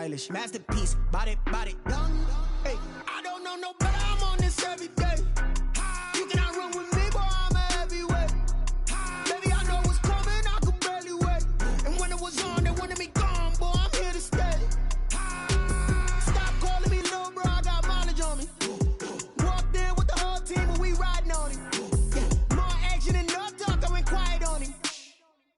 stylish. Masterpiece, body, young. Hey, I don't know no better, I'm on this every day. You cannot run with me, boy, I'm a heavyweight. Baby, I know what's coming, I could barely wait. And when it was on, they wanted me gone, boy, I'm here to stay. Stop calling me little bro, I got mileage on me. Walked in with the whole team and we riding on him. Yeah, more action and no talk, I went quiet on him.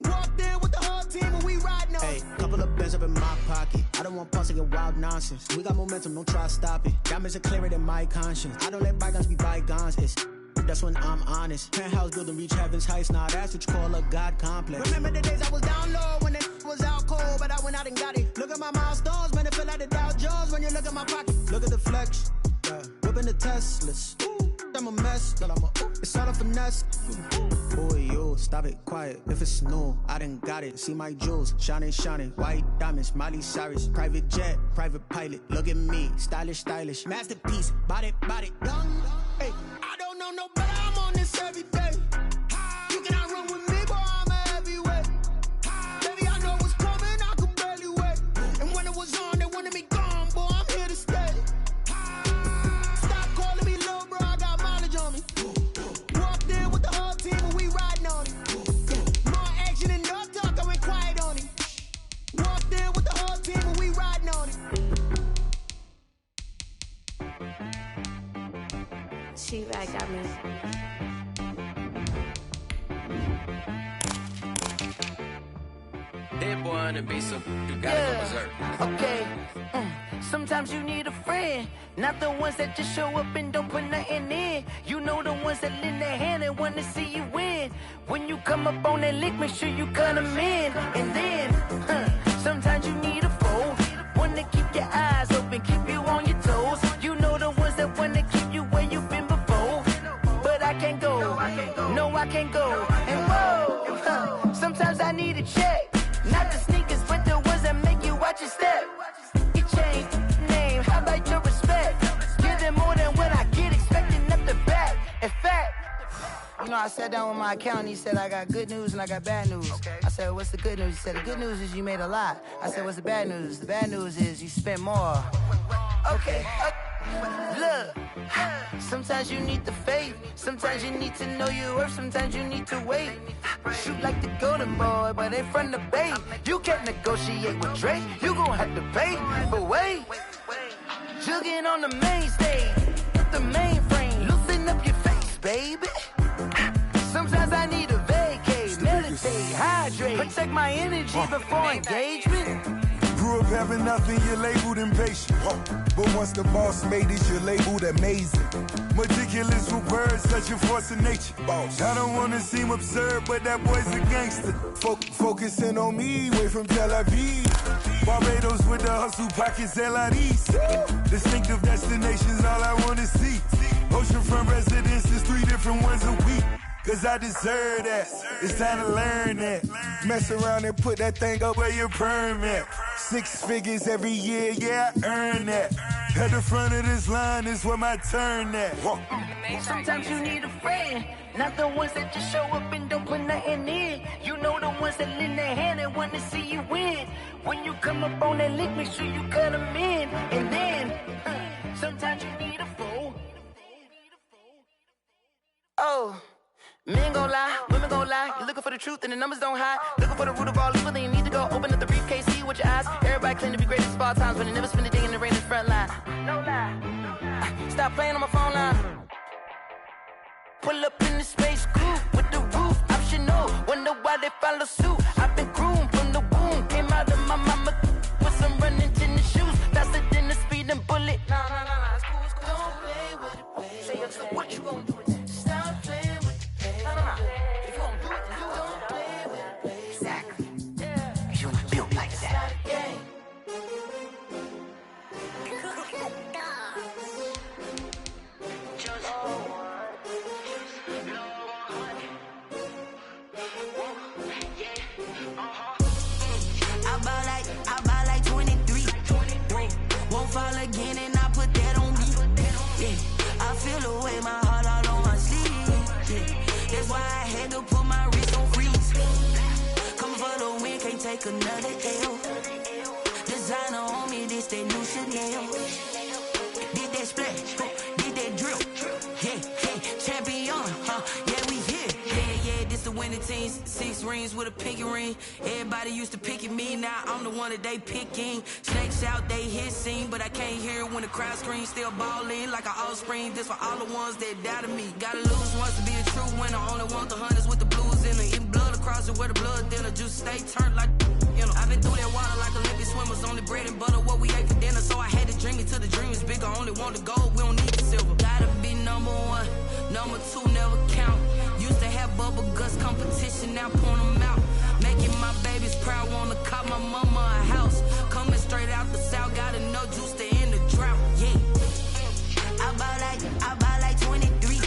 Walked in with the whole team and we riding on him. Hey, couple of bands up in my pocket. I don't want pulse to get wild nonsense. We got momentum, don't try to stop it. Diamonds are clearer than my conscience. I don't let bygones be bygones. That's when I'm honest. Penthouse building, reach heaven's heights. Now that's what you call a God complex. Remember the days I was down low when it was out cold, but I went out and got it. Look at my milestones, man, it feel like the Dow Jones when you look at my pocket. Look at the flex, yeah. Whipping the Teslas. Ooh, I'm a mess, but it's all a finesse. Boy, you stop it, quiet. If it's new, I done got it. See my jewels, shining, white diamonds, Miley Cyrus, private jet, private pilot. Look at me, stylish, masterpiece, body, young. Hey, I don't know no better, I'm on this every day. You cannot run with me, boy, I'm a heavyweight. Baby, I know what's coming, I could barely wait. And when it was on, they wanted me gone, boy, I'm here to stay. Stop calling me little bro, I got mileage on me. Walked in with the whole team and we riding on him. More action and no talk, I went quiet on him. Walked in with the whole team and we riding on him. She right got me. That boy on the beat, so you gotta go berserk. Okay. Sometimes you need a friend, not the ones that just show up and don't put nothing in. You know the ones that lend their hand and want to see you win. When you come up on that lick, make sure you cut them in. And then, sometimes you need a foe, one to keep your eyes open, keep you on your toes. You know the ones that want to keep you where you've been before. But I can't go, no I can't go. And whoa, sometimes I need a check. Not the sneakers, but the ones that make you watch your step. You change name, how about your respect? Give them more than what I get, expecting up the back. In fact, you know, I sat down with my accountant, he said, I got good news and I got bad news. Okay. I said, what's the good news? He said, the good news is you made a lot. I said, what's the bad news? The bad news is you spent more. Okay. Look, sometimes you need the faith, sometimes you need to know your worth, sometimes you need to wait. Shoot like the golden boy, but in front of the bay. You can't negotiate with Drake, you gon' have to pay. But wait, jugging on the main stage, the mainframe, loosen up your face, baby. Sometimes I need a vacate, meditate, hydrate, protect my energy before engagement. Grew up having nothing, you're labeled impatient. But once the boss made it, you're labeled amazing. Meticulous with words, such a force of nature. I don't wanna seem absurd, but that boy's a gangster. Focusing on me, way from Tel Aviv. Barbados with the hustle pockets, LIDs. Distinctive destinations, all I wanna see. Oceanfront residences, 3 different ones a week. Cause I deserve that, it's time to learn that. Mess around and put that thing up where your permit. 6 figures every year, yeah, I earn that. At the front of this line is where my turn at. Sometimes you need a friend, not the ones that just show up and don't put nothing in. You know the ones that lend their hand and want to see you win. When you come up on that lick, make sure you cut them in. And then, sometimes you need a fool. Oh. Men gon' lie, women gon' lie. You're looking for the truth and the numbers don't hide. Looking for the root of all evil, then you need to go open up the briefcase, see with your eyes. Everybody claim to be great at all times, but they never spend a day in the rain in the front line. No lie. Stop playing on my phone line. Pull up in the space coupe with the roof optional. Wonder why they follow suit. I've been groomed from the womb. Came out of my mama with some running tennis shoes. Faster than the speeding bullet. No, it's cool, it's cool. Don't play with it, baby. Say what you gon' do with it? Stop playing with it. If you gon' do it, then you don't play with it, baby. Exactly. Yeah. You built like that. I buy like 23. Won't fall again and I put that on me. Yeah. I feel the way my heart all on my sleeve. Yeah. That's why I had to put my wrist on freeze. Come for the win, can't take another L. Designer on me, this Chanel. Did that splash, did that drill. Yeah, champion, yeah, we here. Yeah, this the winning team. 6 rings with a pinky ring. Everybody used to pick at me, now I'm the one that they picking. Snakes out, they hit scene, but I can't hear it when the crowd screams. Still ballin' like an offspring. This for all the ones that doubted me. Gotta lose once to be a true winner. Only want the hunters with the blues in it. Eating blood across it where the blood dinner. Juice stay turned like, you know. I've been through that water like Olympic swimmers. Only bread and butter, what we ate for dinner. So I had to dream it till the dream is bigger. Only want the gold, we don't need the silver. Gotta be number 1, number 2 never count. Used to have bubble guts competition, now point them out. Making my babies proud, wanna cop my mama a house. Coming straight out the south, gotta know juice to end the drought. Yeah, I buy like 23.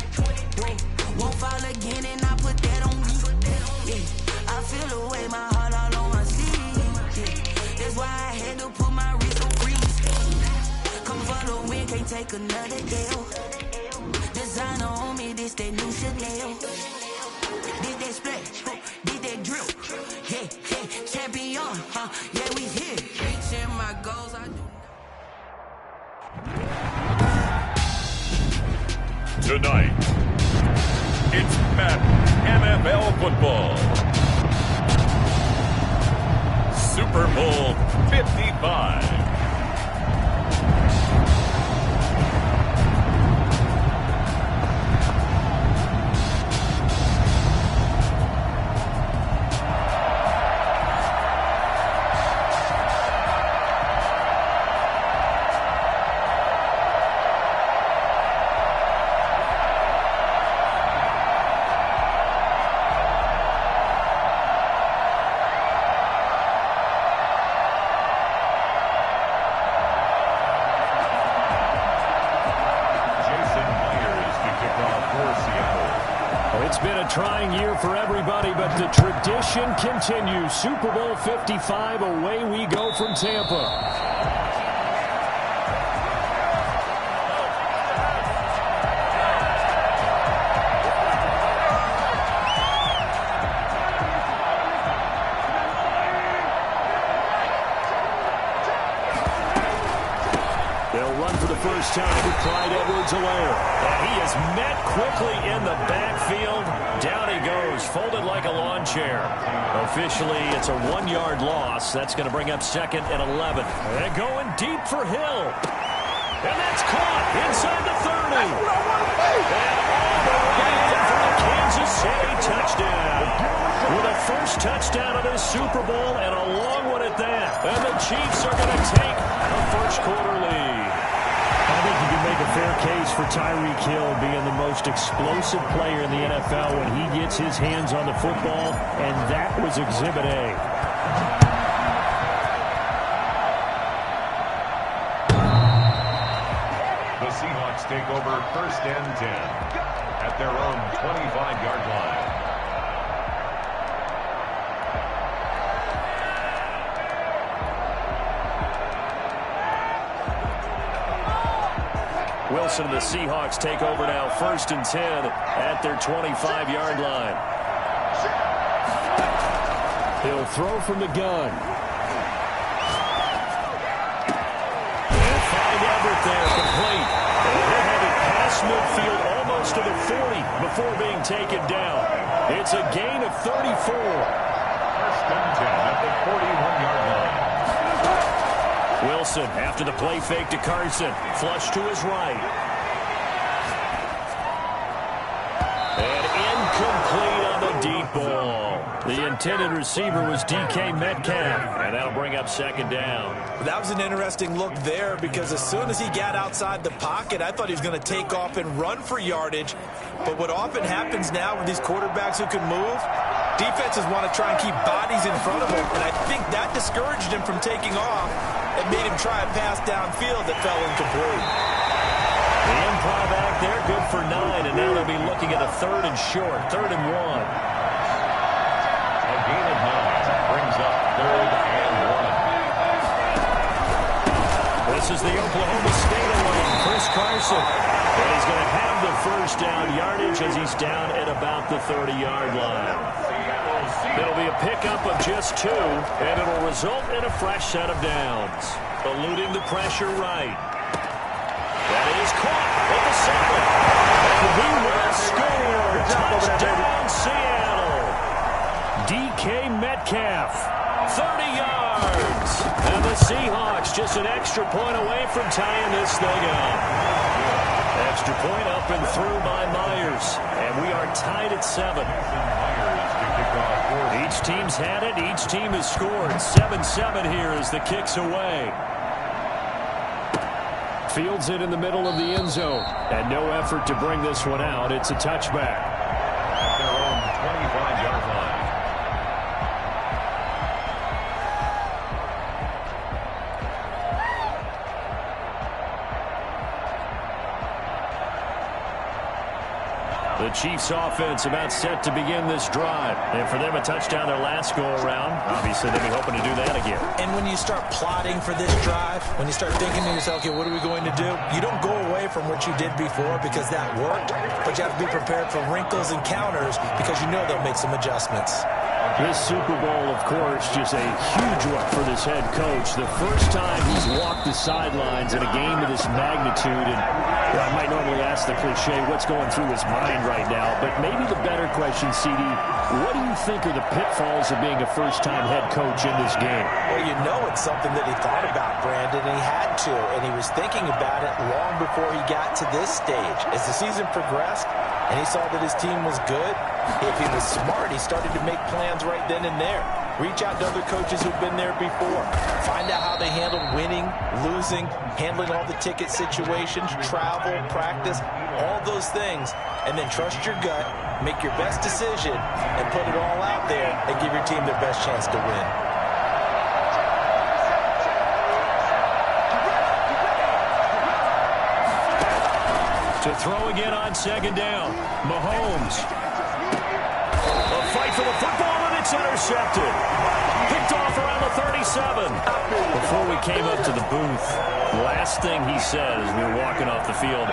Whoa, won't fall again and I put that on me. Yeah, I feel the way, my heart all on my sleeve. Yeah, that's why I had to put my wrist on freeze. Come for the win, can't take another L. Designer on me, this that new Chanel. Did that splash, did that drill. Yeah, champion, yeah, we here. Reaching my goals, I do. Tonight, it's Madden NFL football. Super Bowl 55. It's been a trying year for everybody, but the tradition continues. Super Bowl 55, away we go from Tampa. First time with Clyde Edwards-Helaire. And he is met quickly in the backfield. Down he goes, folded like a lawn chair. Officially, it's a 1-yard loss. That's going to bring up 2nd and 11. And going deep for Hill. And that's caught inside the 30. And all the way in for the Kansas City touchdown. With a first touchdown of this Super Bowl and a long one at that. And the Chiefs are going to take a first-quarter lead. I think you can make a fair case for Tyreek Hill being the most explosive player in the NFL when he gets his hands on the football, and that was Exhibit A. The Seahawks take over 1st and 10 at their own 25-yard line. Wilson and the Seahawks take over now, 1st and 10 at their 25-yard line. He'll throw from the gun. And find Everett there, complete. And he'll have it past midfield almost to the 40 before being taken down. It's a gain of 34. 1st and 10 at the 41-yard line. Wilson, after the play fake to Carson, flush to his right. And incomplete on the deep ball. The intended receiver was DK Metcalf, and that'll bring up 2nd down. That was an interesting look there because as soon as he got outside the pocket, I thought he was going to take off and run for yardage. But what often happens now with these quarterbacks who can move, defenses want to try and keep bodies in front of him, and I think that discouraged him from taking off and made him try a pass downfield that fell incomplete. The improv back there, good for 9, and now they'll be looking at a 3rd and short, 3rd and 1. A gain of 9 brings up 3rd and 1. This is the Oklahoma State alone, Chris Carson. And he's going to have the first down yardage as he's down at about the 30-yard line. It'll be a pickup of just 2, and it'll result in a fresh set of downs. Eluding the pressure right. That is caught at the 7. And he will score. Touchdown, Seattle. DK Metcalf, 30 yards. And the Seahawks just an extra point away from tying this thing up. Extra point up and through by Myers. And we are tied at 7. Each team's had it. Each team has scored. 7-7 here as the kick's away. Fields it in the middle of the end zone. And no effort to bring this one out. It's a touchback. At their own 25-yard line. The Chiefs offense about set to begin this drive. And for them, a touchdown their last go-around. Obviously, they'll be hoping to do that again. And when you start plotting for this drive, when you start thinking to yourself, okay, what are we going to do? You don't go away from what you did before because that worked, but you have to be prepared for wrinkles and counters because you know they'll make some adjustments. This Super Bowl, of course, just a huge one for this head coach. The first time he's walked the sidelines in a game of this magnitude. And I might normally ask the cliche, what's going through his mind right now? But maybe the better question, CD, what do you think are the pitfalls of being a first-time head coach in this game? Well, you know it's something that he thought about, Brandon, and he had to. And he was thinking about it long before he got to this stage. As the season progressed, and he saw that his team was good, if he was smart, he started to make plans right then and there. Reach out to other coaches who've been there before. Find out how they handled winning, losing, handling all the ticket situations, travel, practice, all those things. And then trust your gut, make your best decision, and put it all out there and give your team their best chance to win. To throw again on second down. Mahomes. A fight for the football, and it's intercepted. Picked off around the 37. Before we came up to the booth, last thing he said as we were walking off the field,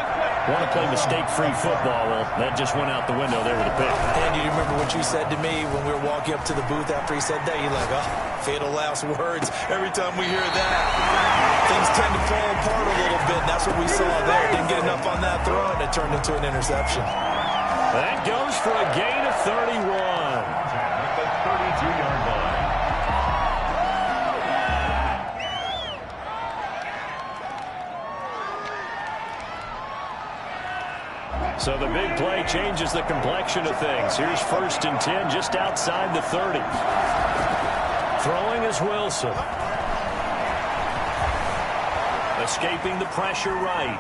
want to play mistake-free football. Well, that just went out the window there with a pick. And you remember what you said to me when we were walking up to the booth after he said that? You're like, oh, fatal last words. Every time we hear that, things tend to fall apart a little bit. And that's what we saw there. Didn't get enough on that throw, and it turned into an interception. That goes for a gain of 31. At the 32-yard line. So the big play changes the complexion of things. Here's 1st and 10 just outside the 30. Throwing is Wilson. Escaping the pressure right.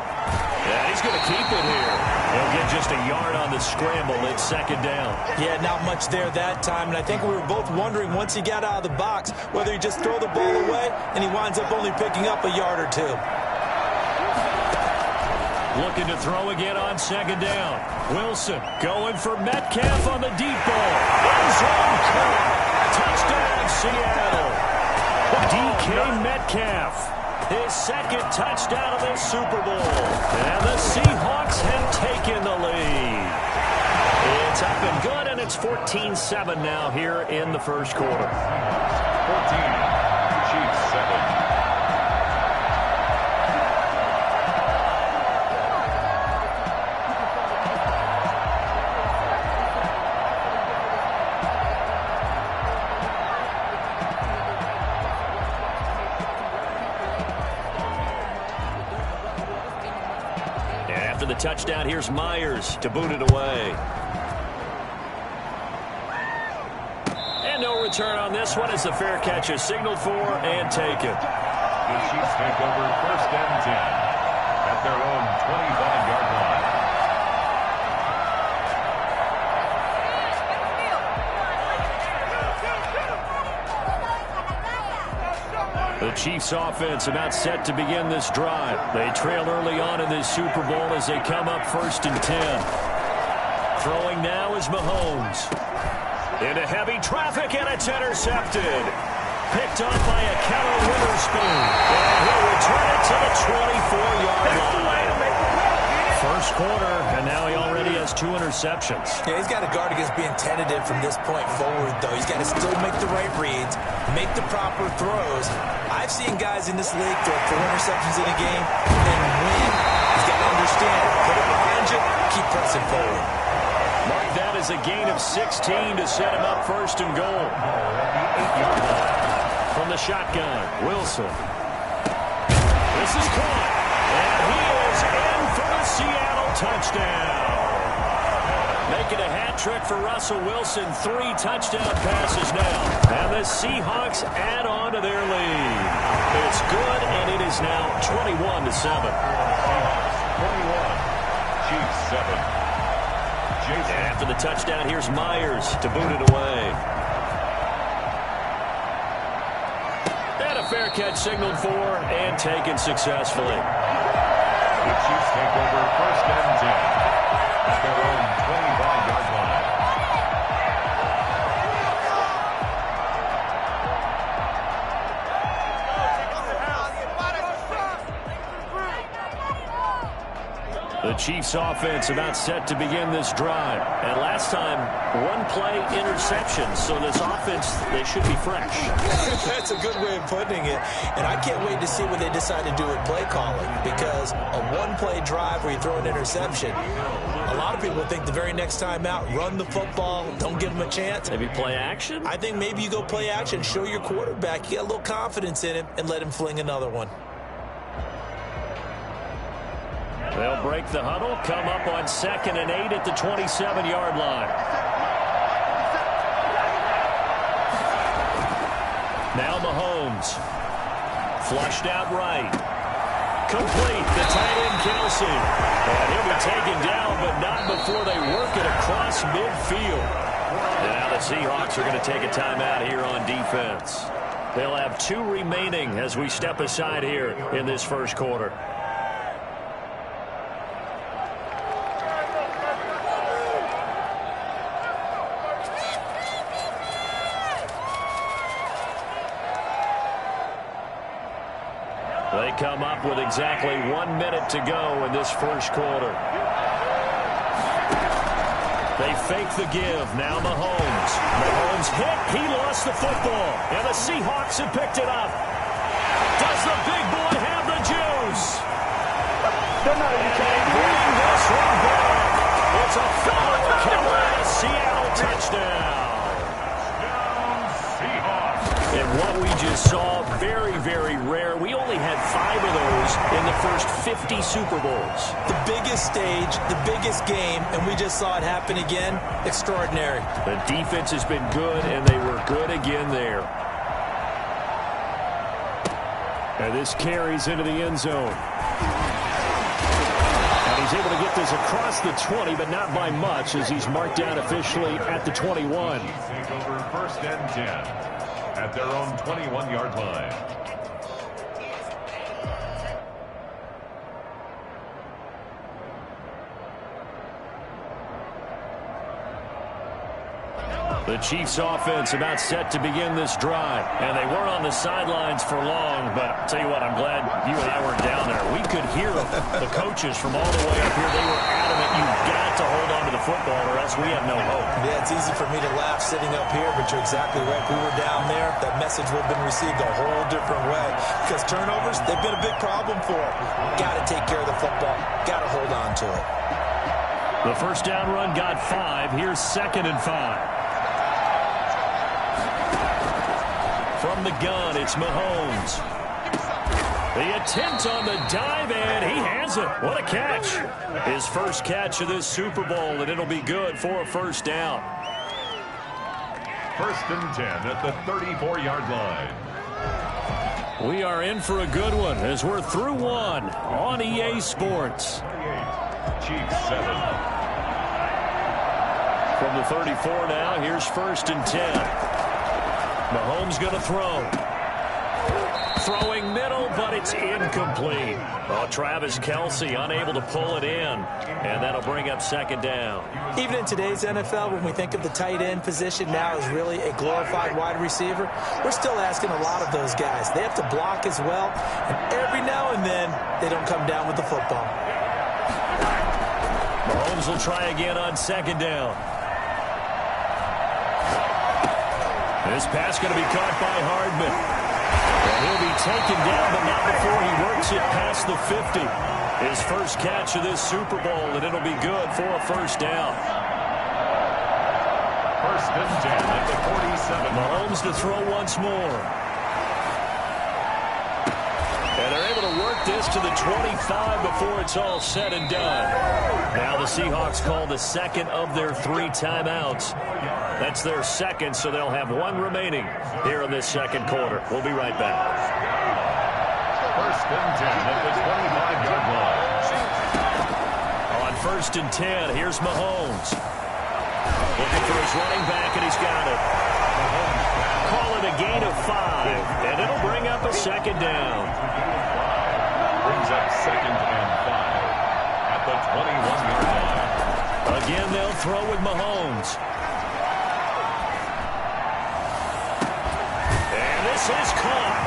Yeah, he's going to keep it here. He'll get just a yard on the scramble. It's 2nd down. Yeah, not much there that time. And I think we were both wondering once he got out of the box whether he just throw the ball away and he winds up only picking up a yard or 2. Looking to throw again on 2nd down. Wilson going for Metcalf on the deep ball. End zone caught. Touchdown, Seattle. DK Metcalf. His 2nd touchdown of this Super Bowl. And the Seahawks have taken the lead. It's up and good, and it's 14-7 now here in the first quarter. 14. Chiefs 7. After the touchdown, here's Myers to boot it away. And no return on this one as the fair catch is signaled for and taken. The Chiefs take over 1st and 10 at their own 25-yard line. The Chiefs offense about set to begin this drive. They trail early on in this Super Bowl as they come up 1st and 10. Throwing now is Mahomes. Into heavy traffic, and it's intercepted. Picked off by a Keller Witherspoon. And he'll return it to the 24-yard line. First quarter, and now he already has 2 interceptions. Yeah, he's got to guard against being tentative from this point forward, though. He's got to still make the right reads, make the proper throws. I've seen guys in this league throw 4 interceptions in a game and win. He's got to understand it. Put it behind you, keep pressing forward. Mark that as a gain of 16 to set him up first and goal. From the shotgun, Wilson. This is caught, and he is in for the Seattle touchdown. Making a hat trick for Russell Wilson, 3 touchdown passes now. And the Seahawks add on to their lead. It's good, and it is now 21-7. 21, Chiefs 7. After the touchdown, here's Myers to boot it away. And a fair catch signaled for and taken successfully. The Chiefs take over first and 10 at their own 25-yard line. The Chiefs offense about set to begin this drive. And last time, 1-play interception. So this offense, they should be fresh. That's a good way of putting it. And I can't wait to see what they decide to do with play calling. Because a 1-play drive where you throw an interception, a lot of people think the very next time out, run the football, don't give them a chance. Maybe play action? I think maybe you go play action, show your quarterback, you got a little confidence in him, and let him fling another one. They'll break the huddle, come up on 2nd and 8 at the 27-yard line. Now Mahomes. Flushed out right. Complete. The tight end, Kelsey. And he'll be taken down, but not before they work it across midfield. And now the Seahawks are going to take a timeout here on defense. They'll have 2 remaining as we step aside here in this first quarter. They come up with exactly 1 minute to go in this first quarter. They fake the give. Now Mahomes. Mahomes hit. He lost the football. And the Seahawks have picked it up. Does the big boy have the juice? And they bring this one back. It's a follow killer. A Seattle touchdown. And what we just saw, very, very rare. We only had 5 of those in the first 50 Super Bowls. The biggest stage, the biggest game, and we just saw it happen again. Extraordinary. The defense has been good, and they were good again there. And this carries into the end zone. And he's able to get this across the 20, but not by much, as he's marked down officially at the 21. Take over first and 10. At their own 21-yard line. The Chiefs offense about set to begin this drive. And they weren't on the sidelines for long, but I'll tell you what, I'm glad you and I weren't down there. We could hear the coaches from all the way up here. They were adamant, you've got to hold on to the football or else we have no hope. Yeah, it's easy for me to laugh sitting up here, but you're exactly right. If we were down there, that message would have been received a whole different way. Because turnovers, they've been a big problem for it. Got to take care of the football. Got to hold on to it. The first down run got 5. Here's 2nd and 5. From the gun, it's Mahomes. The attempt on the dive, and he has it. What a catch. His first catch of this Super Bowl, and it'll be good for a first down. First and 10 at the 34-yard line. We are in for a good one as we're through one on EA Sports. 28, Chiefs 7. From the 34 now, here's 1st and 10. Mahomes going to throw. Throwing middle, but it's incomplete. Oh, Travis Kelce unable to pull it in, and that'll bring up 2nd down. Even in today's NFL, when we think of the tight end position now as really a glorified wide receiver, we're still asking a lot of those guys. They have to block as well, and every now and then, they don't come down with the football. Mahomes will try again on second down. This pass going to be caught by Hardman. And he'll be taken down, but not before he works it past the 50. His first catch of this Super Bowl, and it'll be good for a first down. First and 10 at the 47. Mahomes to throw once more. And they're able to work this to the 25 before it's all said and done. Now the Seahawks call the second of their 3 timeouts. That's their second, so they'll have 1 remaining here in this second quarter. We'll be right back. First and 10 at the 25-yard line. On first and 10, here's Mahomes. Looking for his running back, and he's got it. Call it a gain of 5, and it'll bring up a second down. Brings up second and 5 at the 21-yard line. Again, they'll throw with Mahomes. And this is caught.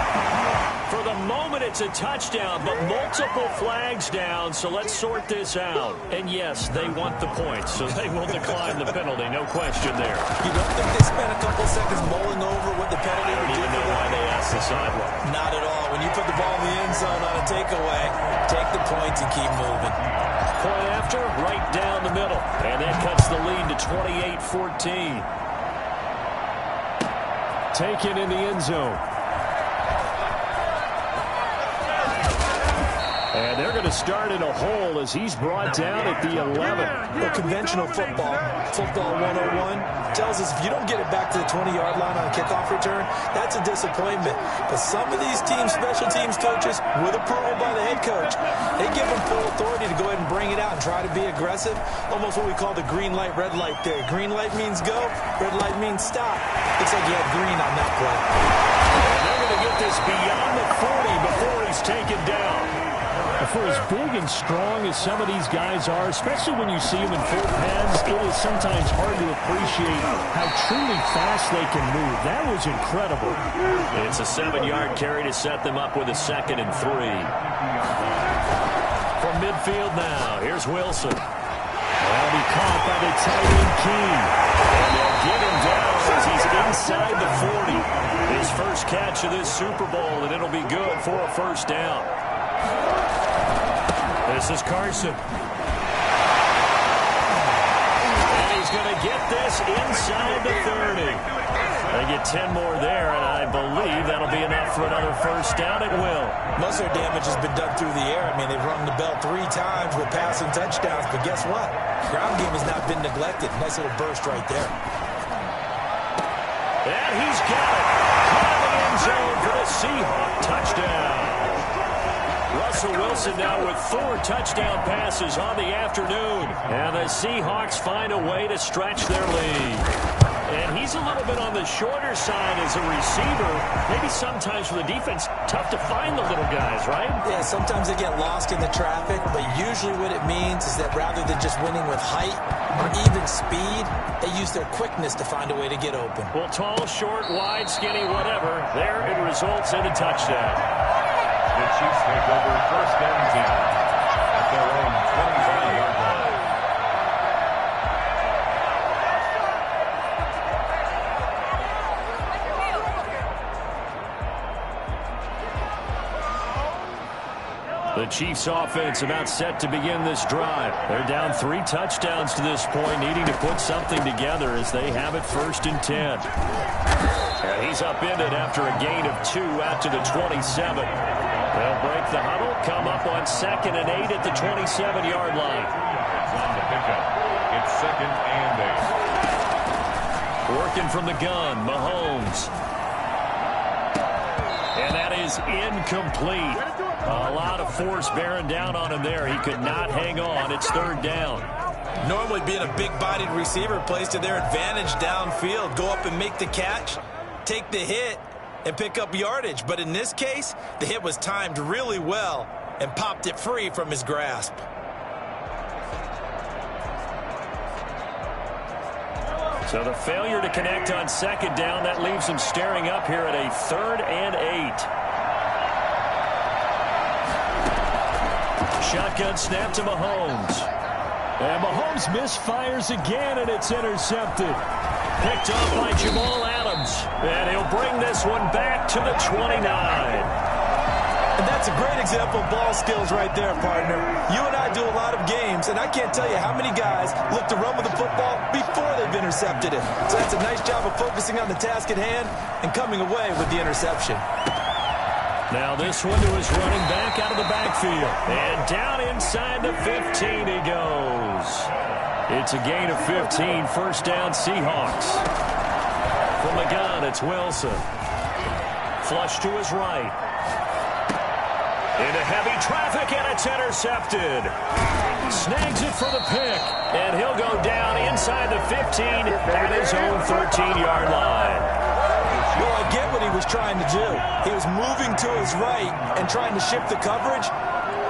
For the moment, it's a touchdown, but multiple flags down, so let's sort this out. And yes, they want the points, so they will decline the penalty, no question there. You don't think they spent a couple seconds mulling over what the penalty would do? I don't even know why they asked the sideline. Not at all. When you put the ball in the end zone on a takeaway, take the points and keep moving. Point after, right down the middle. And that cuts the lead to 28-14. Taken in the end zone. And they're going to start in a hole as he's brought down at the 11. Well, conventional football 101, tells us if you don't get it back to the 20-yard line on a kickoff return, that's a disappointment. But some of these teams, special teams coaches, with approval by the head coach, they give them full authority to go ahead and bring it out and try to be aggressive, almost what we call the green light, red light theory. Green light means go, red light means stop. Looks like you had green on that play. And they're going to get this beyond the 40 before he's taken down. For as big and strong as some of these guys are, especially when you see them in full pads, it is sometimes hard to appreciate how truly fast they can move. That was incredible. It's a 7-yard carry to set them up with a 2nd and 3. From midfield now, here's Wilson. That'll be caught by the tight end King. And they'll get him down as he's inside the 40. His first catch of this Super Bowl, and it'll be good for a first down. This is Carson. And he's going to get this inside the 30. They get 10 more there, and I believe that'll be enough for another first down. It will. Most of their damage has been done through the air. I mean, they've rung the bell 3 times with passing touchdowns, but guess what? Ground game has not been neglected. Nice little burst right there. And he's got it. Caught in the end zone for the Seahawks touchdown. Russell Wilson now with 4 touchdown passes on the afternoon. And the Seahawks find a way to stretch their lead. And he's a little bit on the shorter side as a receiver. Maybe sometimes for the defense, tough to find the little guys, right? Yeah, sometimes they get lost in the traffic, but usually what it means is that rather than just winning with height or even speed, they use their quickness to find a way to get open. Well, tall, short, wide, skinny, whatever, there it results in a touchdown. The Chiefs take over first and 10 at their own 25-yard line. The Chiefs offense about set to begin this drive. They're down 3 touchdowns to this point, needing to put something together as they have it first and 10. And he's upended after a gain of 2 out to the 27. They'll break the huddle, come up on 2nd and 8 at the 27-yard line. On the pickup, it's 2nd and 8. Working from the gun, Mahomes. And that is incomplete. A lot of force bearing down on him there. He could not hang on. It's 3rd down. Normally being a big-bodied receiver plays to their advantage downfield. Go up and make the catch, take the hit, and pick up yardage. But in this case, the hit was timed really well and popped it free from his grasp. So the failure to connect on 2nd down, that leaves him staring up here at a 3rd and 8. Shotgun snap to Mahomes. And Mahomes misfires again, and it's intercepted. Picked up by Jamal Adams. And he'll bring this one back to the 29. And that's a great example of ball skills right there, partner. You and I do a lot of games, and I can't tell you how many guys look to run with the football before they've intercepted it. So that's a nice job of focusing on the task at hand and coming away with the interception. Now this one to his running back out of the backfield. And down inside the 15 he goes. It's a gain of 15, first down Seahawks. From the gun, it's Wilson. Flush to his right. Into heavy traffic, and it's intercepted. Snags it for the pick, and he'll go down inside the 15 at his own 13-yard line. Well, I get what he was trying to do. He was moving to his right and trying to shift the coverage,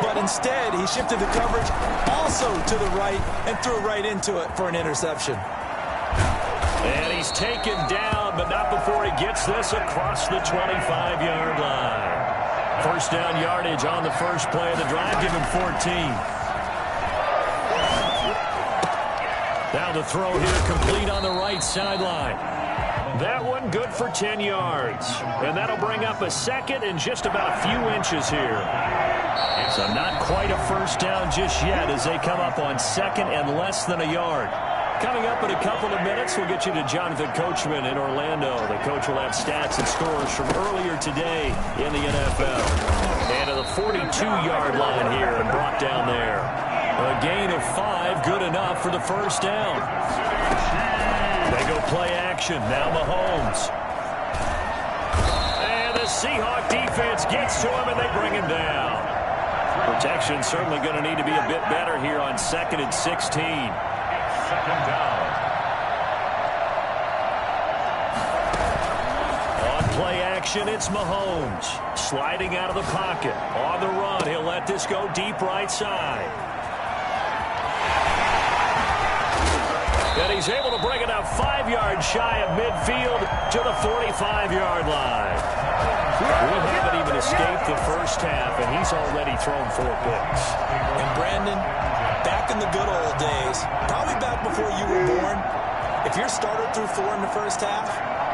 but instead he shifted the coverage also to the right and threw right into it for an interception. And he's taken down, but not before he gets this across the 25-yard line. First down yardage on the first play of the drive. Give him 14. Now the throw here complete on the right sideline. That one good for 10 yards. And that'll bring up a second and just about a few inches here. So not quite a first down just yet as they come up on second and less than a yard. Coming up in a couple of minutes, we'll get you to Jonathan Coachman in Orlando. The coach will have stats and scores from earlier today in the NFL. And to the 42-yard line here and brought down there. A gain of 5, good enough for the first down. They go play action. Now Mahomes. And the Seahawks defense gets to him, and they bring him down. Protection certainly going to need to be a bit better here on 2nd and 16. Second down. On play action, it's Mahomes. Sliding out of the pocket. On the run, he'll let this go deep right side. And he's able to bring it up 5 yards shy of midfield to the 45-yard line. We haven't even escaped the first half, and he's already thrown 4 picks. And Brandon, back in the good old days, probably back before you were born, if your starter threw 4 in the first half,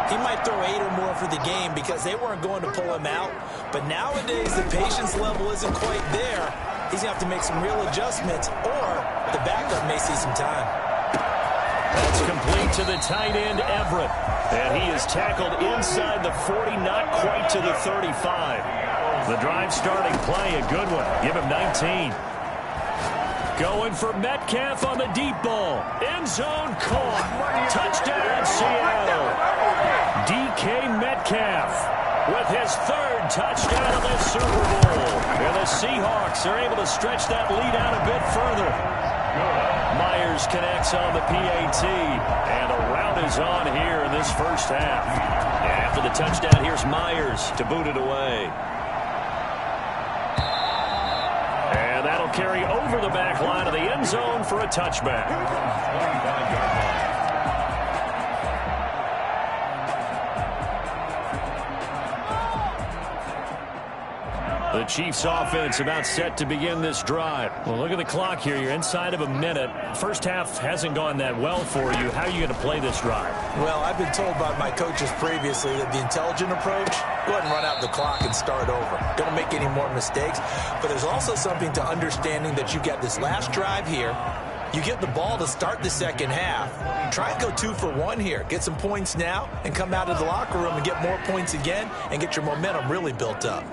he might throw 8 or more for the game because they weren't going to pull him out. But nowadays, the patience level isn't quite there. He's going to have to make some real adjustments, or the backup may see some time. That's complete to the tight end, Everett. And he is tackled inside the 40, not quite to the 35. The drive starting play, a good one. Give him 19. Going for Metcalf on the deep ball. End zone caught. Touchdown, Seattle. DK Metcalf with his 3rd touchdown of the Super Bowl. And the Seahawks are able to stretch that lead out a bit further. Myers connects on the PAT, and a rout is on here in this first half. After the touchdown, here's Myers to boot it away. And that'll carry over the back line of the end zone for a touchback. 25-yard line. The Chiefs offense about set to begin this drive. Well, look at the clock here. You're inside of a minute. First half hasn't gone that well for you. How are you going to play this drive? Well, I've been told by my coaches previously that the intelligent approach, go ahead and run out the clock and start over. Don't make any more mistakes. But there's also something to understanding that you get this last drive here. You get the ball to start the second half. Try and go 2 for 1 here. Get some points now and come out of the locker room and get more points again and get your momentum really built up.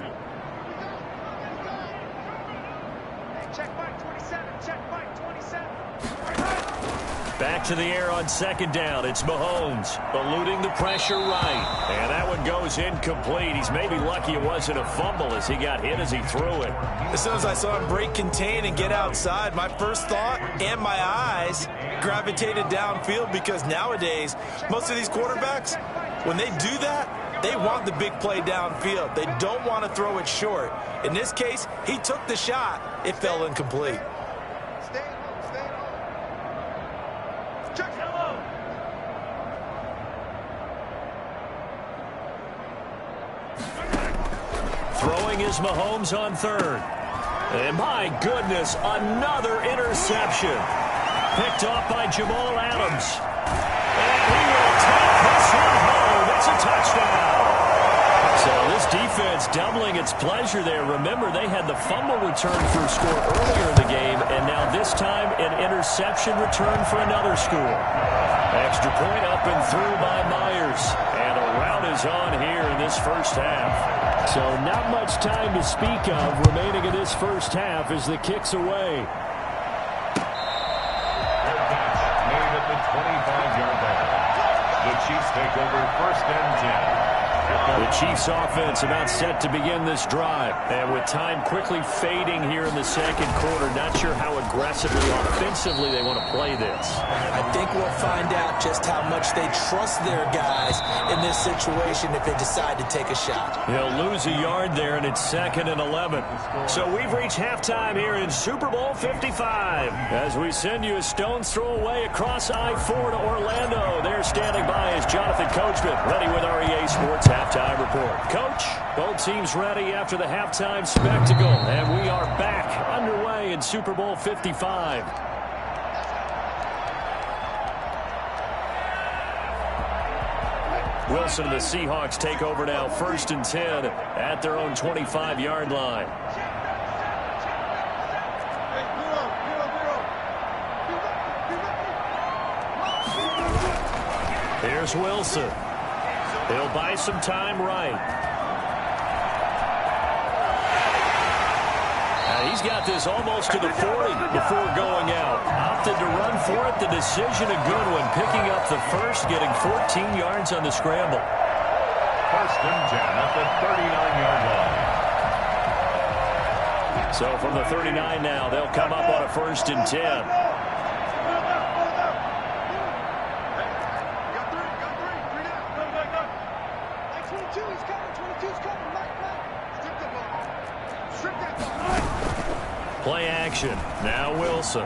Back to the air on 2nd down. It's Mahomes eluding the pressure right. And that one goes incomplete. He's maybe lucky it wasn't a fumble as he got hit as he threw it. As soon as I saw him break contain and get outside, my first thought and my eyes gravitated downfield because nowadays, most of these quarterbacks, when they do that, they want the big play downfield. They don't want to throw it short. In this case, he took the shot. It fell incomplete. Throwing is Mahomes on 3rd. And my goodness, another interception. Picked off by Jamal Adams. And he will take this one home. It's a touchdown. So this defense doubling its pleasure there. Remember, they had the fumble return for a score earlier in the game, and now this time an interception return for another score. Extra point up and through by Myers. And a rout is on here in this first half. So not much time to speak of remaining in this first half as the kick's away. Made at the 25-yard line. The Chiefs take over 1st and 10. The Chiefs offense about set to begin this drive. And with time quickly fading here in the second quarter, not sure how aggressively, offensively they want to play this. I think we'll find out just how much they trust their guys in this situation if they decide to take a shot. He'll lose a yard there, and it's 2nd and 11. So we've reached halftime here in Super Bowl 55. As we send you a stone's throw away across I-4 to Orlando. There standing by is Jonathan Coachman, ready with REA Sports Halftime Report. Coach, both teams ready after the halftime spectacle, and we are back underway in Super Bowl 55. Wilson and the Seahawks take over now, 1st and 10 at their own 25-yard line. Here's Wilson. He'll buy some time right. He's got this almost to the 40 before going out. Opted to run for it. The decision a good one. Picking up the first, getting 14 yards on the scramble. 1st and 10 at the 39-yard line. So from the 39 now, they'll come up on a 1st and 10. Play action. Now Wilson.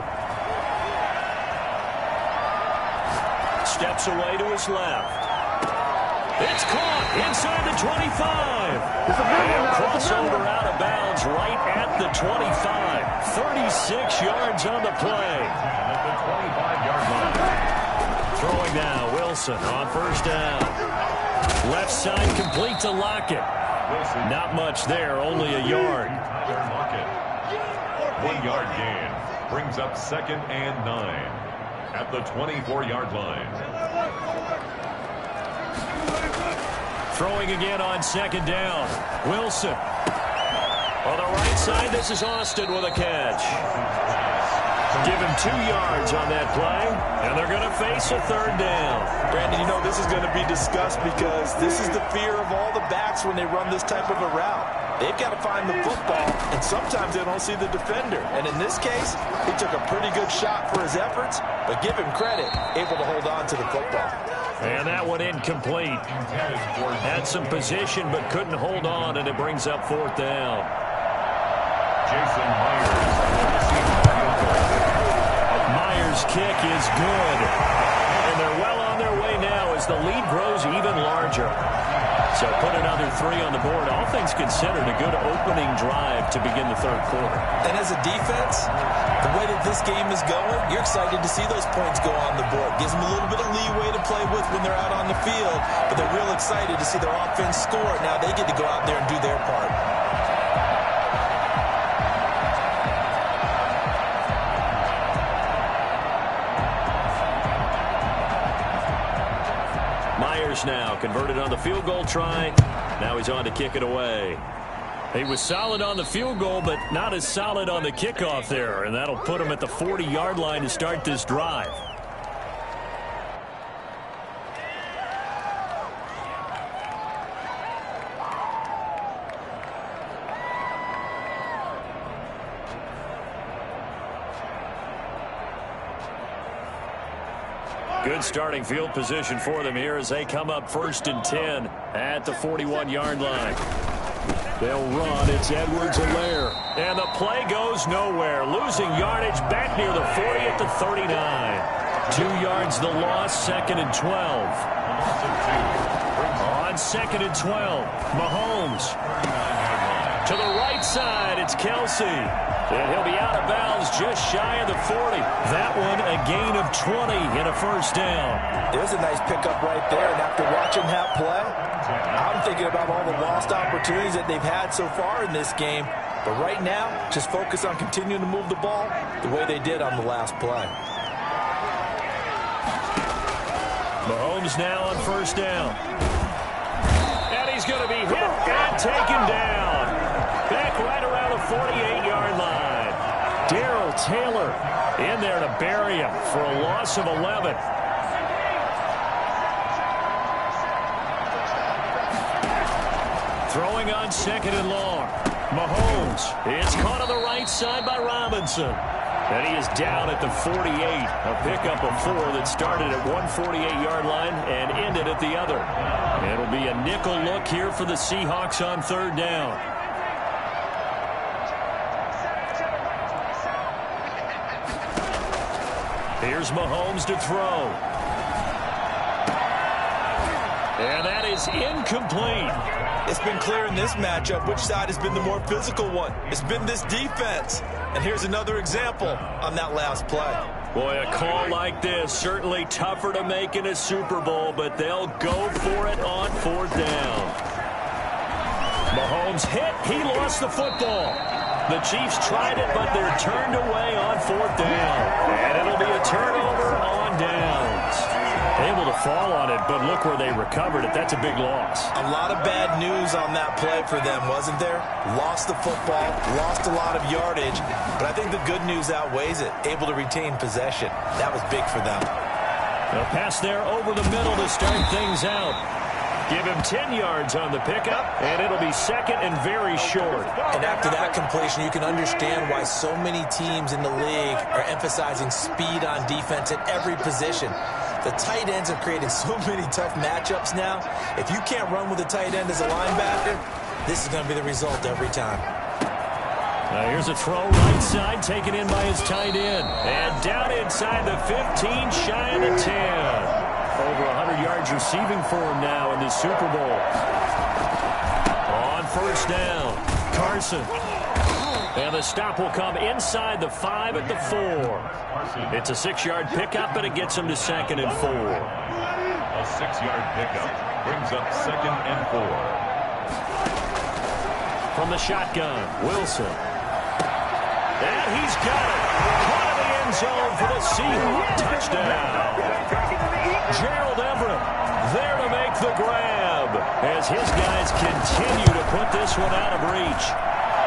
Steps away to his left. It's caught inside the 25. And crossover out of bounds right at the 25. 36 yards on the play. At the 25-yard line. Throwing now, Wilson on 1st down. Left side complete to Lockett. Not much there, only a yard. 1-yard gain brings up 2nd and 9 at the 24-yard line. Throwing again on 2nd down. Wilson. On the right side, this is Austin with a catch. Give him 2 yards on that play, and they're going to face a 3rd down. Brandon, you know this is going to be discussed because this is the fear of all the backs when they run this type of a route. They've got to find the football, and sometimes they don't see the defender. And in this case, he took a pretty good shot for his efforts, but give him credit, able to hold on to the football. And that one incomplete. Had some position, but couldn't hold on, and it brings up 4th down. Jason Myers. Myers' kick is good. And they're well on their way now as the lead grows even larger. So put another 3 on the board. All things considered, a good opening drive to begin the 3rd quarter. And as a defense, the way that this game is going, you're excited to see those points go on the board. Gives them a little bit of leeway to play with when they're out on the field, but they're real excited to see their offense score. Now they get to go out there and do their part. Now converted on the field goal try. Now he's on to kick it away. He was solid on the field goal, but not as solid on the kickoff there, and that'll put him at the 40-yard line to start this drive. Good starting field position for them here as they come up 1st and 10 at the 41-yard line. They'll run. It's Edwards-Helaire. And the play goes nowhere. Losing yardage back near the 40 at the 39. 2 yards the loss, 2nd and 12. On 2nd and 12, Mahomes. To the right side, it's Kelsey. And he'll be out of bounds just shy of the 40. That one a gain of 20 and a first down. There's a nice pickup right there. And after watching that play, I'm thinking about all the lost opportunities that they've had so far in this game. But right now, just focus on continuing to move the ball the way they did on the last play. Mahomes now on first down. And he's going to be hit and taken down. Back right around the 48-yard line. Darrell Taylor in there to bury him for a loss of 11. Throwing on second and long. Mahomes. It's caught on the right side by Robinson. And he is down at the 48. A pickup of 4 that started at one 48-yard line and ended at the other. It'll be a nickel look here for the Seahawks on third down. Here's Mahomes to throw. And that is incomplete. It's been clear in this matchup which side has been the more physical one. It's been this defense. And here's another example on that last play. Boy, a call like this, certainly tougher to make in a Super Bowl, but they'll go for it on fourth down. Mahomes hit. He lost the football. The Chiefs tried it, but they're turned away on fourth down. And it'll be a turnover on downs. Able to fall on it, but look where they recovered it. That's a big loss. A lot of bad news on that play for them, wasn't there? Lost the football, lost a lot of yardage, but I think the good news outweighs it. Able to retain possession. That was big for them. A pass there over the middle to start things out. Give him 10 yards on the pickup, and it'll be second and very short. And after that completion, you can understand why so many teams in the league are emphasizing speed on defense at every position. The tight ends have created so many tough matchups now. If you can't run with a tight end as a linebacker, this is going to be the result every time. Now here's a throw right side, taken in by his tight end. And down inside the 15, shy of the 10. Over 100 yards receiving for him now in this Super Bowl. On first down, Carson. And the stop will come inside the 5 at the 4. It's a 6-yard pickup, and it gets him to second and 4. A 6-yard pickup brings up second and 4. From the shotgun, Wilson. And he's got it. Caught in the end zone for the Seahawks touchdown. Gerald Everett there to make the grab as his guys continue to put this one out of reach.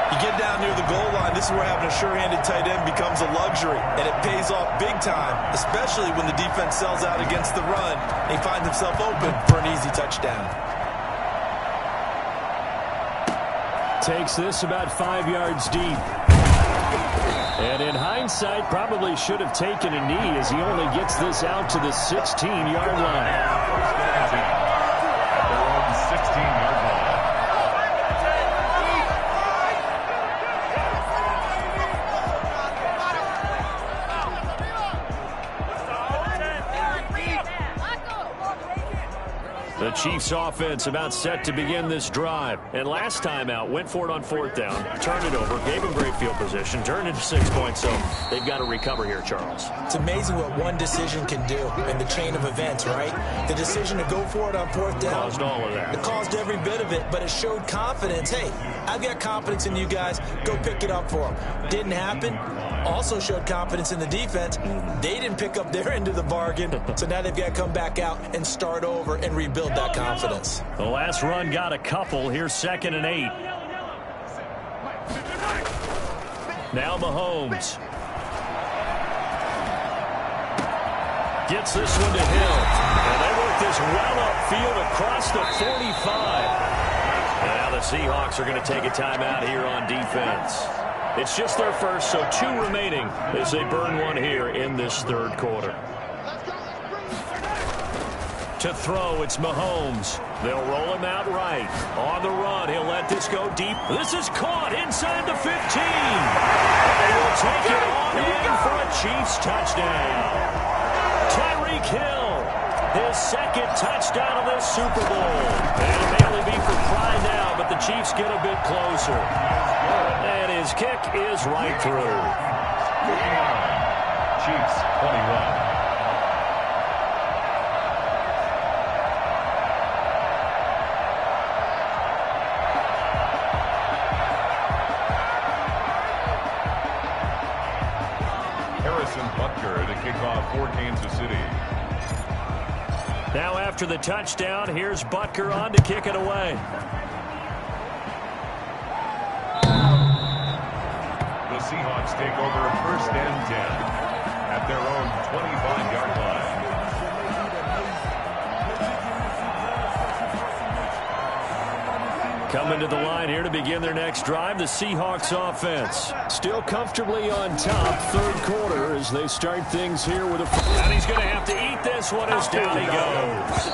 You get down near the goal line, this is where having a sure-handed tight end becomes a luxury, and it pays off big time, especially when the defense sells out against the run and he finds himself open for an easy touchdown. Takes this about 5 yards deep. And in hindsight, probably should have taken a knee as he only gets this out to the 16-yard line. At their own 16-yard line. The Chiefs offense about set to begin this drive. And last time out, went for it on fourth down, turned it over, gave him great field position, turned it to 6 points, so they've got to recover here, Charles. It's amazing what one decision can do in the chain of events, right? The decision to go for it on fourth down. Caused all of that. It caused every bit of it, but it showed confidence. Hey, I've got confidence in you guys. Go pick it up for them. Didn't happen. Also showed confidence in the defense. They didn't pick up their end of the bargain, so now they've got to come back out and start over and rebuild that confidence. The last run got a couple. Here's second and 8. Now Mahomes. Gets this one to Hill. And they work this well upfield across the 45. And now the Seahawks are going to take a timeout here on defense. It's just their first, so 2 remaining as they burn one here in this third quarter. To throw, it's Mahomes. They'll roll him out right. On the run, he'll let this go deep. This is caught inside the 15. They will take it on in for a Chiefs touchdown. Tyreek Hill, his second touchdown of this Super Bowl. And it may only be for pride now, but the Chiefs get a bit closer. And his kick is right through. 59. Chiefs 21. Butker to kick off for Kansas City. Now after the touchdown, here's Butker on to kick it away. The Seahawks take over 1st and 10 at their own 25-yard line. Coming to the line here to begin their next drive, the Seahawks offense. Still comfortably on top, 3rd quarter, as they start things here with a... And he's going to have to eat this one as down he goes.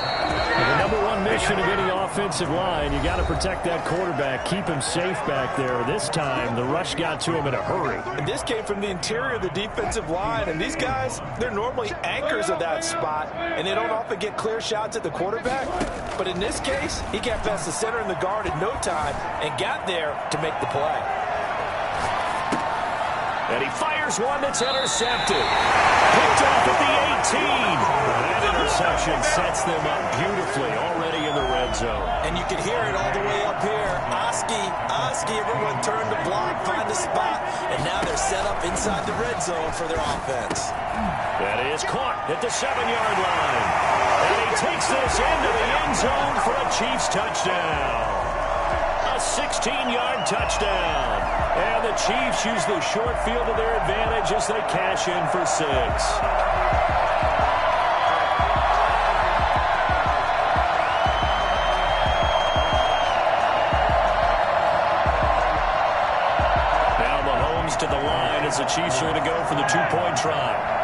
The number one mission of any offensive line, you got to protect that quarterback, keep him safe back there. This time, the rush got to him in a hurry. And this came from the interior of the defensive line, and these guys, they're normally anchors of that spot, and they don't often get clear shots at the quarterback. But in this case, he got past the center and the guard in no time and got there to make the play. And he fires one that's intercepted. Picked off at the 18. That interception sets them up beautifully already in the red zone. And you can hear it all the way up here. Oski, everyone turned to block, find a spot, and now they're set up inside the red zone for their offense. That is caught at the 7-yard line. And he takes this into the end zone for a Chiefs touchdown. A 16-yard touchdown. And the Chiefs use the short field to their advantage as they cash in for 6. Now Mahomes to the line as the Chiefs are going to go for the 2-point try.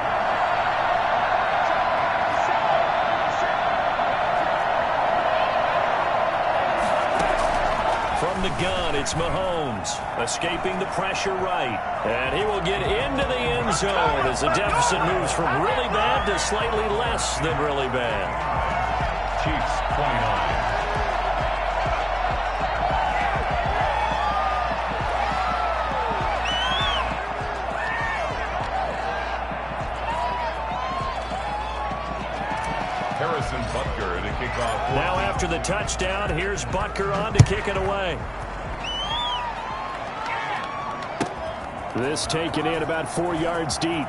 The gun, it's Mahomes escaping the pressure right, and he will get into the end zone as the deficit moves from really bad to slightly less than really bad. Chiefs 29. Butker to kick off. Now after the touchdown, here's Butker on to kick it away. This taken in about 4 yards deep.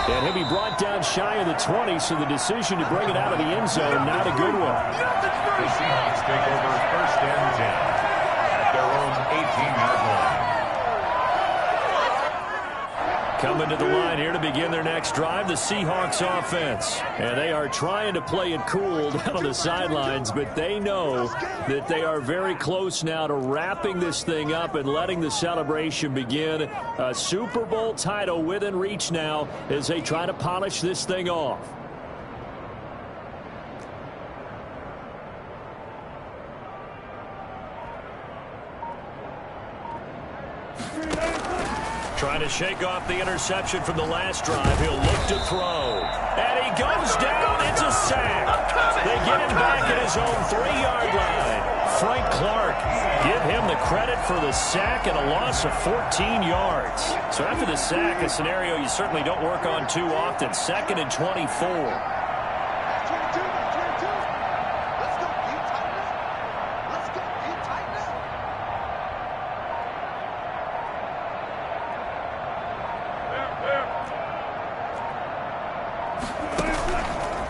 And he'll be brought down shy of the 20, so the decision to bring it out of the end zone, not a good one. The Seahawks take over 1st and 10 at their own 18-yard line. Coming to the line here to begin their next drive, the Seahawks offense. And they are trying to play it cool down on the sidelines, but they know that they are very close now to wrapping this thing up and letting the celebration begin. A Super Bowl title within reach now as they try to polish this thing off. Trying to shake off the interception from the last drive. He'll look to throw. And he goes down. It's a sack. They get him back at his own 3-yard line. Frank Clark, give him the credit for the sack and a loss of 14 yards. So after the sack, a scenario you certainly don't work on too often. 2nd and 24.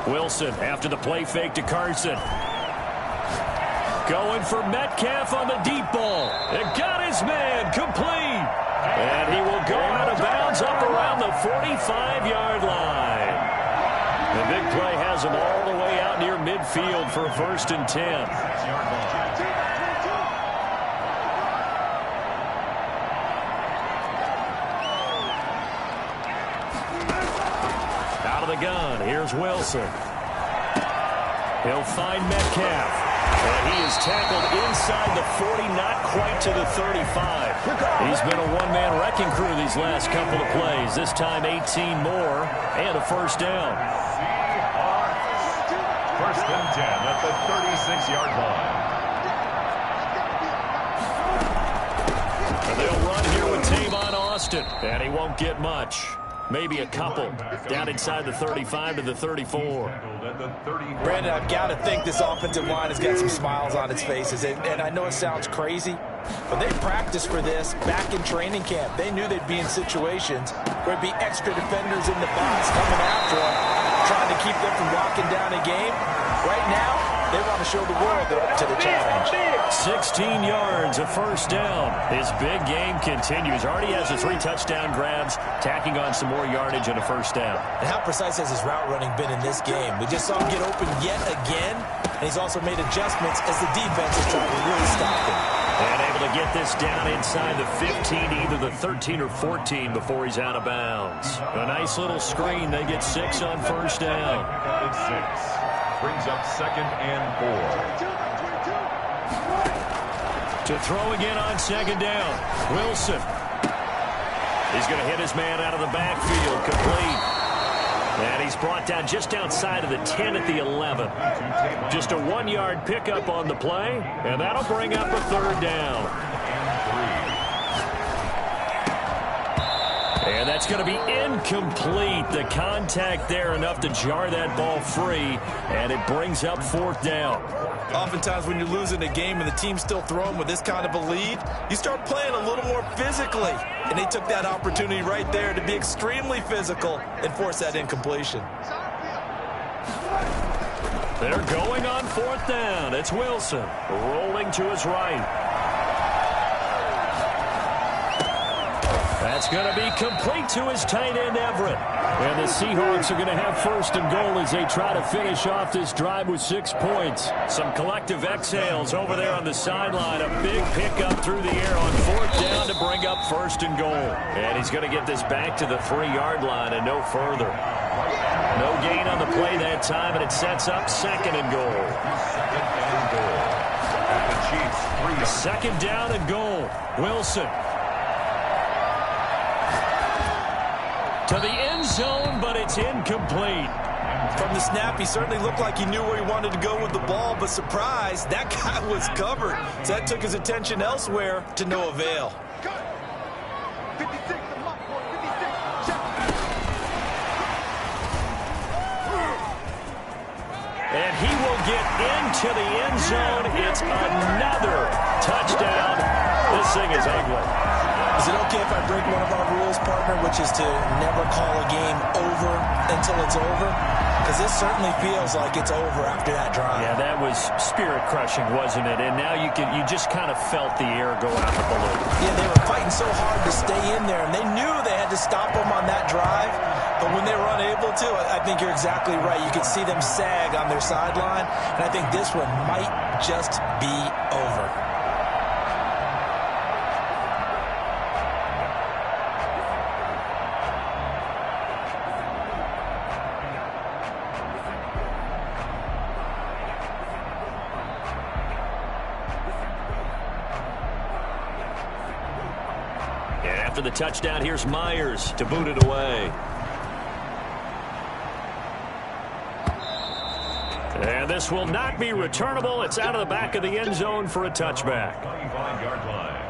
Wilson after the play fake to Carson. Going for Metcalf on the deep ball. It got his man complete. And he will go out of bounds up around the 45-yard line. The big play has him all the way out near midfield for a 1st and 10. Out of the gun, here's Wilson. He'll find Metcalf. And he is tackled inside the 40, not quite to the 35. He's been a one-man wrecking crew these last couple of plays. This time 18 more and a 1st down. 1st and 10 at the 36-yard line. lost it, and he won't get much. Maybe a couple. Down inside the 35 to the 34. Brandon, I've got to think this offensive line has got some smiles on its faces. And I know it sounds crazy, but they practiced for this back in training camp. They knew they'd be in situations where there'd be extra defenders in the box coming after them, trying to keep them from locking down a game. Right now, they want to show the world they're up to the challenge. 16 yards, a first down. His big game continues. Already has the 3 touchdown grabs, tacking on some more yardage and a first down. And how precise has his route running been in this game? We just saw him get open yet again, and he's also made adjustments as the defense is trying to really stop him. And able to get this down inside the 15, either the 13 or 14 before he's out of bounds. A nice little screen. They get 6 on first down. 6 brings up 2nd and 4. To throw again on 2nd down. Wilson. He's going to hit his man out of the backfield. Complete. And he's brought down just outside of the 10 at the 11. Just a 1-yard pickup on the play, and that'll bring up a 3rd down. And that's going to be incomplete. The contact there enough to jar that ball free, and it brings up 4th down. Oftentimes when you're losing a game and the team's still throwing with this kind of a lead, you start playing a little more physically. And they took that opportunity right there to be extremely physical and force that incompletion. They're going on 4th down. It's Wilson rolling to his right. That's going to be complete to his tight end, Everett. And the Seahawks are going to have 1st and goal as they try to finish off this drive with 6 points. Some collective exhales over there on the sideline. A big pickup through the air on 4th down to bring up 1st and goal. And he's going to get this back to the 3-yard line and no further. No gain on the play that time, and it sets up 2nd and goal. 2nd down and goal. Wilson. To the end zone, but it's incomplete. From the snap, he certainly looked like he knew where he wanted to go with the ball, but surprise, that guy was covered. So that took his attention elsewhere to no avail. And he will get into the end zone. It's another touchdown. This thing is ugly. Is it okay if I break one of our rules, partner, which is to never call a game over until it's over? Because this certainly feels like it's over after that drive. Yeah, that was spirit-crushing, wasn't it? And now you just kind of felt the air go out the balloon. Yeah, they were fighting so hard to stay in there, and they knew they had to stop them on that drive. But when they were unable to, I think you're exactly right. You could see them sag on their sideline, and I think this one might just be over. After the touchdown, here's Myers to boot it away. And this will not be returnable. It's out of the back of the end zone for a touchback. 25-yard line.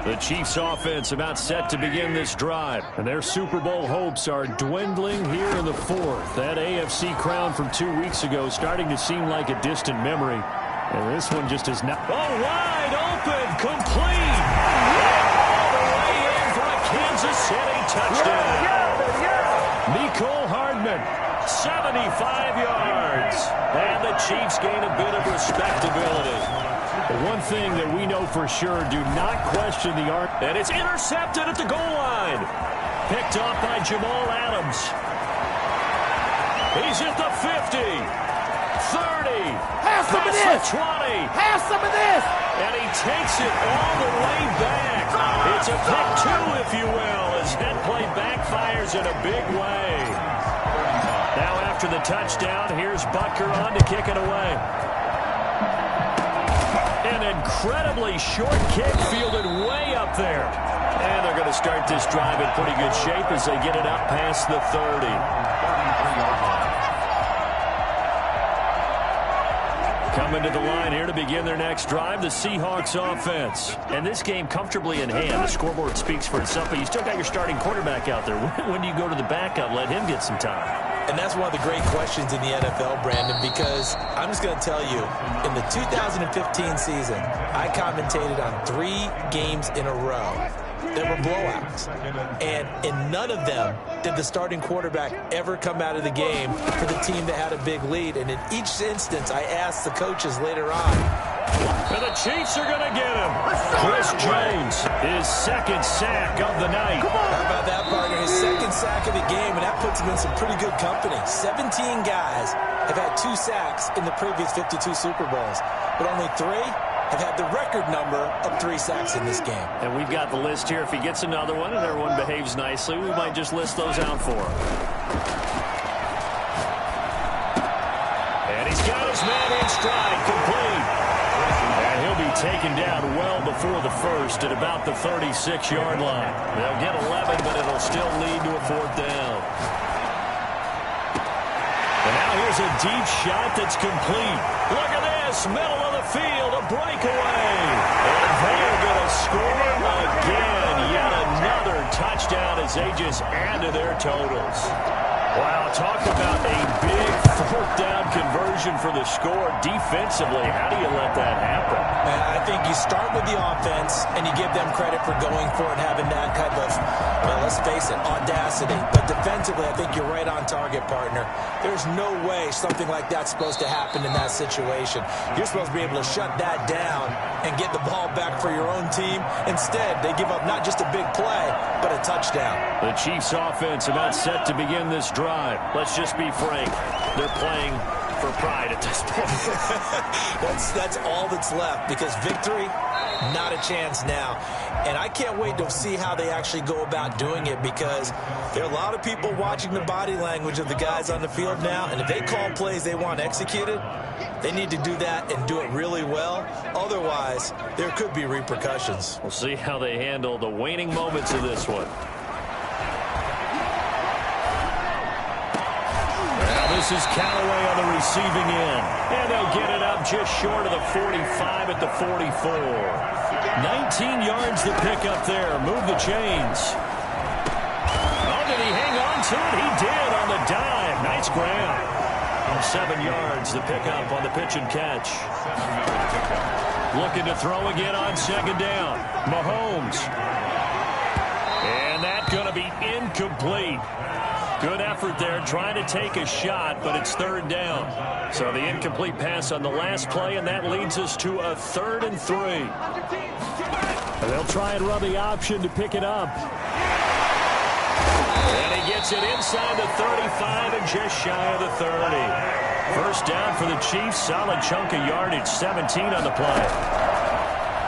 The Chiefs offense about set to begin this drive, and their Super Bowl hopes are dwindling here in the 4th. That AFC crown from 2 weeks ago starting to seem like a distant memory. And this one just is not. Oh, wide open, complete. All the way in for a Kansas City touchdown. Mecole Hardman, 75 yards. And the Chiefs gain a bit of respectability. But one thing that we know for sure, do not question the art. And it's intercepted at the goal line. Picked off by Jamal Adams. He's at the 50. 30. Have some of this. 20. Have some of this. And he takes it all the way back. It's a pick 2, if you will, as that play backfires in a big way. Now after the touchdown, here's Butker on to kick it away. An incredibly short kick fielded way up there. And they're going to start this drive in pretty good shape as they get it up past the 30. coming to the line here to begin their next drive, the Seahawks offense. And this game comfortably in hand. The scoreboard speaks for itself, but you still got your starting quarterback out there. When do you go to the backup? Let him get some time. And that's one of the great questions in the NFL, Brandon, because I'm just going to tell you, in the 2015 season, I commentated on 3 games in a row. There were blowouts. And in none of them did the starting quarterback ever come out of the game for the team that had a big lead. And in each instance, I asked the coaches later on. And the Chiefs are going to get him. Chris Jones, his second sack of the night. How about that, partner? His second sack of the game, and that puts him in some pretty good company. 17 guys have had 2 sacks in the previous 52 Super Bowls, but only 3 have had the record number of 3 sacks in this game. And we've got the list here. If he gets another one and everyone behaves nicely, we might just list those out for him. And he's got his man in stride, complete. And he'll be taken down well before the first at about the 36-yard line. They'll get 11, but it'll still lead to a 4th down. And now here's a deep shot that's complete. Look at this, middle of the field, a breakaway. And they are going to score again. Yet another touchdown as they just add to their totals. Wow, talk about a big 4th down conversion for the score. Defensively, how do you let that happen? Man, I think you start with the offense, and you give them credit for going for it and having that type of, well, let's face it, audacity. But defensively, I think you're right on target, partner. There's no way something like that's supposed to happen in that situation. You're supposed to be able to shut that down and get the ball back for your own team. Instead, they give up not just a big play, but a touchdown. The Chiefs offense about set to begin this drive. Let's just be frank. They're playing for pride at this point. That's all that's left, because victory, not a chance now. And I can't wait to see how they actually go about doing it, because there are a lot of people watching the body language of the guys on the field now, and if they call plays they want executed, they need to do that and do it really well. Otherwise, there could be repercussions. We'll see how they handle the waning moments of this one. This is Callaway on the receiving end. And they'll get it up just short of the 45 at the 44. 19 yards to pick up there. Move the chains. Oh, did he hang on to it? He did on the dive. Nice grab. 7 yards to pick up on the pitch and catch. Looking to throw again on 2nd down. Mahomes. And that's going to be incomplete. Good effort there, trying to take a shot, but it's 3rd down. So the incomplete pass on the last play, and that leads us to a 3rd and 3. And they'll try and run the option to pick it up. And he gets it inside the 35 and just shy of the 30. 1st down for the Chiefs, solid chunk of yardage, 17 on the play.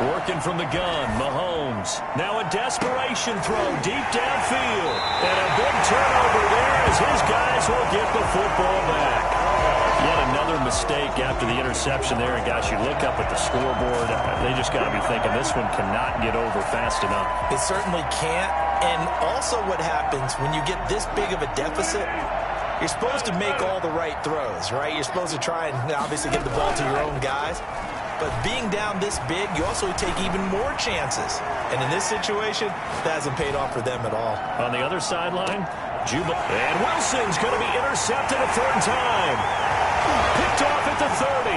Working from the gun, Mahomes. Now a desperation throw deep downfield. And a big turnover there as his guys will get the football back. Yet another mistake after the interception there. And guys, you look up at the scoreboard, they just got to be thinking this one cannot get over fast enough. It certainly can't. And also what happens when you get this big of a deficit, you're supposed to make all the right throws, right? You're supposed to try and obviously get the ball to your own guys. But being down this big, you also take even more chances. And in this situation, that hasn't paid off for them at all. On the other sideline, and Wilson's going to be intercepted a 3rd time. Picked off at the 30.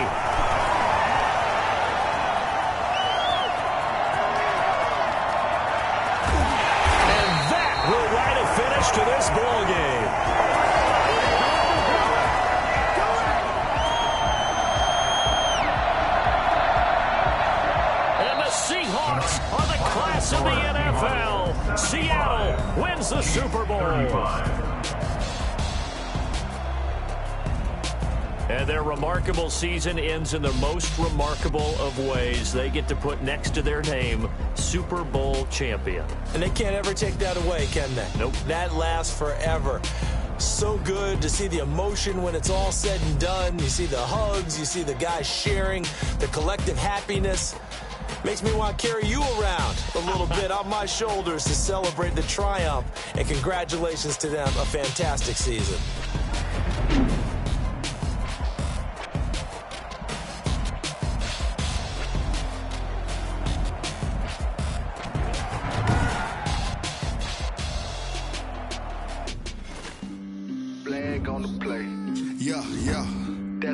And that will write a finish to this ball game. Seahawks are the class of the NFL. Seattle wins the Super Bowl. And their remarkable season ends in the most remarkable of ways. They get to put next to their name, Super Bowl champion. And they can't ever take that away, can they? Nope. That lasts forever. So good to see the emotion when it's all said and done. You see the hugs, you see the guys sharing, the collective happiness. Makes me want to carry you around a little bit on my shoulders to celebrate the triumph. And congratulations to them, a fantastic season.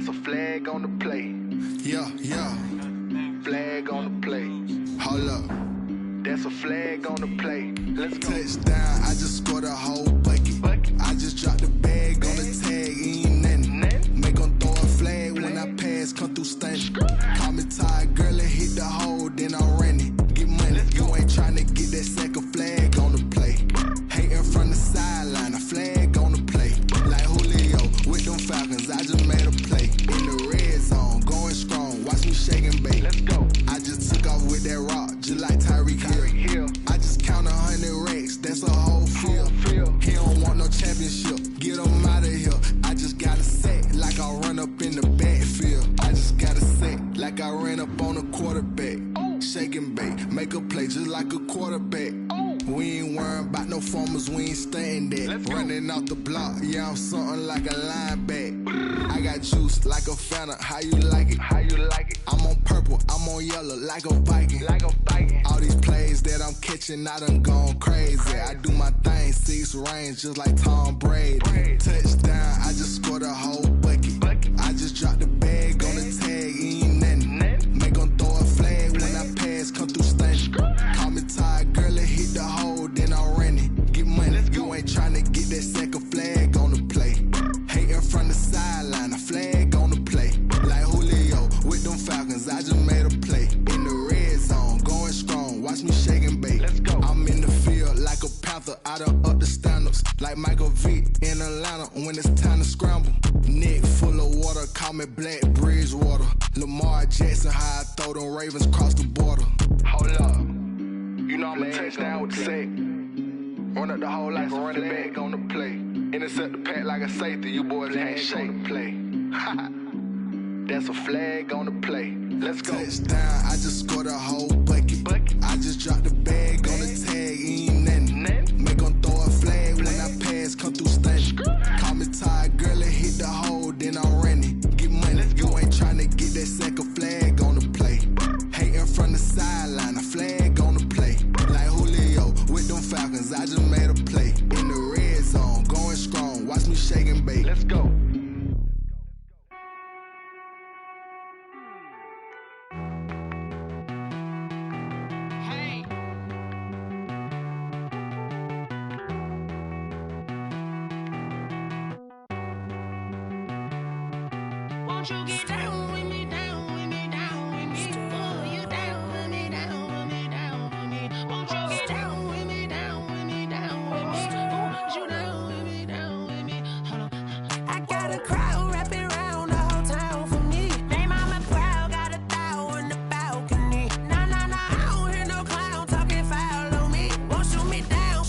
That's a flag on the play. Yeah, yeah. Flag on the play. Hold up. That's a flag on the play. Let's go. Touchdown, I just scored a whole bucket. I just dropped the bag on the tag, ain't nothing. Make 'em throw a flag when I pass, come through stunning. Call me tired, girl, and hit the hole, then I'm running. Get money, you ain't tryna get that second flag on the play. Hating from the sideline, a flag on the play. Like Julio with them Falcons, I just made a play. In the red zone, going strong, watch me shake and bake. Let's go. I just took off with that rock, just like Tyreek Hill. I just count 100 racks, that's a whole field. He don't want no championship, get him out of here. I just got a set, like I run up in the backfield. I just got a set, like I ran up on a quarterback. Shake and bake, make a play just like a quarterback. We ain't worrying about no formers, we ain't staying there. Running off the block, yeah, I'm something like a linebacker. I got juice like a Fanta, how you like it? How you like it? I'm on purple, I'm on yellow, like a Viking. Like a Viking. All these plays that I'm catching, I done gone crazy. I do my thing, 6 range, just like Tom Brady. Touchdown, I just scored a whole bucket. I just dropped the bag on the tag, ain't nothing. Make 'em throw a flag when I pass, come through stunning. Call me tired, girl, and hit the hole, then I'm running. Get money, you ain't tryna get that second flag on the play. Hating from the sideline, a flag on the play. Like Julio with them Falcons, I just made a play. In the red zone, going strong, watch me shake and bake. Let's go. I'm in the field like a Panther, I done up the stand-ups. Like Michael Vick in Atlanta when it's time to scramble. Neck full of water, call me Black Bridgewater. Lamar Jackson, how I throw them Ravens cross the border. Hold up. You know I'm a touchdown with the sack. Run up the whole like a running back on the play. Intercept the pack like a safety. You boys ain't shake the play. That's a flag on the play. Let's go. Touchdown, I just scored a whole bucket. I just dropped the bag on the tag, ain't nothing. Make 'em throw a flag when I pass, come through stunning. Call me tired, girl, and hit the hole, then I'm running. Get money, you ain't tryna get that second flag on the play. Hating from the sideline, a flag on the play. Like Julio with them Falcons, I just made a play. In the red zone, going strong, watch me shake and bake. Let's go. Won't you get down with me, down with me, down with me? Oh, you down with me, down with me, down with me. Won't you get down with me, down with me, down with me? Oh, you down with me, down with me? Hold on. I got a crowd wrapping around the whole town for me. They mama proud, got a thou on the balcony. Nah, nah, nah, I don't hear no clown talking foul on me. Won't shoot me down,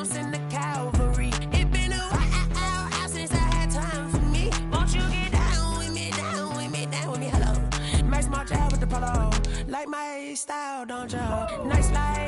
send the cavalry. It been a while since I had time for me. Won't you get down with me, down with me, down with me? Hello. Nice small job with the polo. Like my style, don't you? Nice life.